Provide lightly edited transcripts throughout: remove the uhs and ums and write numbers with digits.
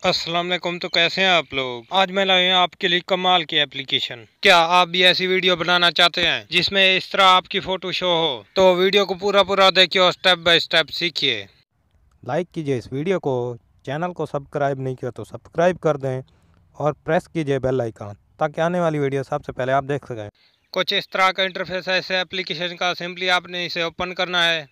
अस्सलाम वालेकुम। तो कैसे हैं आप लोग? आज मैं लाया हूं आपके लिए कमाल की एप्लीकेशन। क्या आप भी ऐसी वीडियो बनाना चाहते हैं जिसमें इस तरह आपकी फोटो शो हो? तो वीडियो को पूरा देखिए और स्टेप बाय स्टेप सीखिए। लाइक कीजिए इस वीडियो को, चैनल को सब्सक्राइब नहीं किया तो सब्सक्राइब कर दें और प्रेस कीजिए बेल आइकन ताकि आने वाली वीडियो सबसे पहले आप देख सकें। कुछ इस तरह का इंटरफेस है इस एप्लीकेशन का। सिंपली आपने इसे ओपन करना है।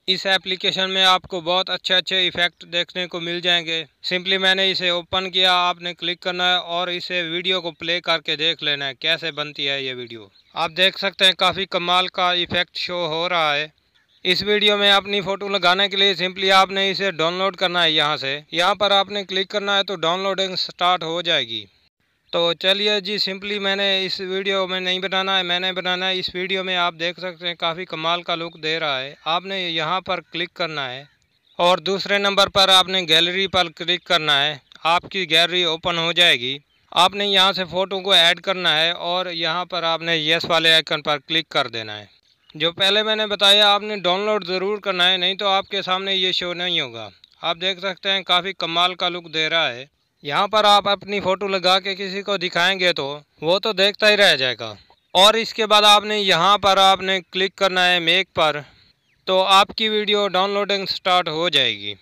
इस एप्लीकेशन में आपको बहुत अच्छे इफ़ेक्ट देखने को मिल जाएंगे। सिंपली मैंने इसे ओपन किया, आपने क्लिक करना है और इसे वीडियो को प्ले करके देख लेना है कैसे बनती है ये वीडियो। आप देख सकते हैं काफ़ी कमाल का इफ़ेक्ट शो हो रहा है। इस वीडियो में अपनी फ़ोटो लगाने के लिए सिंपली आपने इसे डाउनलोड करना है। यहाँ पर आपने क्लिक करना है तो डाउनलोडिंग स्टार्ट हो जाएगी। तो चलिए जी, सिंपली मैंने इस वीडियो में नहीं बनाना है, मैंने बनाना है इस वीडियो में। आप देख सकते हैं काफ़ी कमाल का लुक दे रहा है। आपने यहाँ पर क्लिक करना है और दूसरे नंबर पर आपने गैलरी पर क्लिक करना है। आपकी गैलरी ओपन हो जाएगी। आपने यहाँ से फ़ोटो को ऐड करना है और यहाँ पर आपने यस वाले आइकन पर क्लिक कर देना है। जो पहले मैंने बताया आपने डाउनलोड ज़रूर करना है, नहीं तो आपके सामने ये शो नहीं होगा। आप देख सकते हैं काफ़ी कमाल का लुक दे रहा है। यहाँ पर आप अपनी फ़ोटो लगा के किसी को दिखाएंगे तो वो तो देखता ही रह जाएगा। और इसके बाद आपने यहाँ पर आपने क्लिक करना है मेक पर, तो आपकी वीडियो डाउनलोडिंग स्टार्ट हो जाएगी।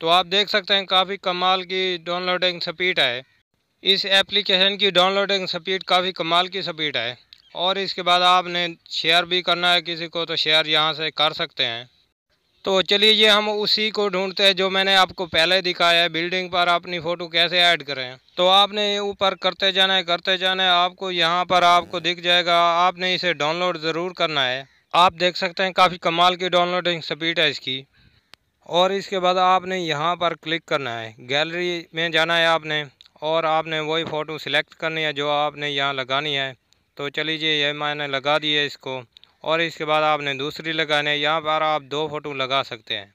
तो आप देख सकते हैं काफ़ी कमाल की डाउनलोडिंग स्पीड है। इस एप्लीकेशन की डाउनलोडिंग स्पीड काफ़ी कमाल की स्पीड है। और इसके बाद आपने शेयर भी करना है किसी को, तो शेयर यहाँ से कर सकते हैं। तो चलिए ये हम उसी को ढूंढते हैं जो मैंने आपको पहले दिखाया है, बिल्डिंग पर अपनी फ़ोटो कैसे ऐड करें। तो आपने ऊपर करते जाना है, आपको यहाँ पर आपको दिख जाएगा। आपने इसे डाउनलोड ज़रूर करना है। आप देख सकते हैं काफ़ी कमाल की डाउनलोडिंग स्पीड है इसकी। और इसके बाद आपने यहाँ पर क्लिक करना है, गैलरी में जाना है आपने, और आपने वही फ़ोटो सिलेक्ट करनी है जो आपने यहाँ लगानी है। तो चलिए ये मैंने लगा दी है इसको। और इसके बाद आपने दूसरी लगानी है। यहाँ पर आप दो फ़ोटो लगा सकते हैं।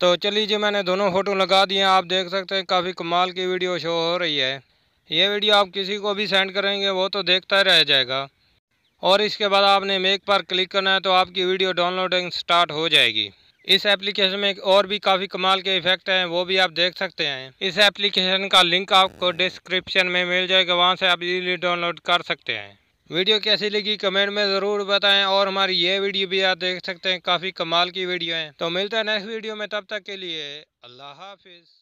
तो चलिए मैंने दोनों फ़ोटो लगा दिए हैं। आप देख सकते हैं काफ़ी कमाल की वीडियो शो हो रही है। ये वीडियो आप किसी को भी सेंड करेंगे वो तो देखता ही रह जाएगा। और इसके बाद आपने मेक पर क्लिक करना है तो आपकी वीडियो डाउनलोडिंग स्टार्ट हो जाएगी। इस एप्लीकेशन में और भी काफ़ी कमाल के इफ़ेक्ट हैं, वो भी आप देख सकते हैं। इस एप्लीकेशन का लिंक आपको डिस्क्रिप्शन में मिल जाएगा, वहाँ से आप इजीली डाउनलोड कर सकते हैं। वीडियो कैसी लगी कमेंट में ज़रूर बताएं। और हमारी ये वीडियो भी आप देख सकते हैं, काफ़ी कमाल की वीडियो है। तो मिलता है नेक्स्ट वीडियो में, तब तक के लिए अल्लाह हाफिज़।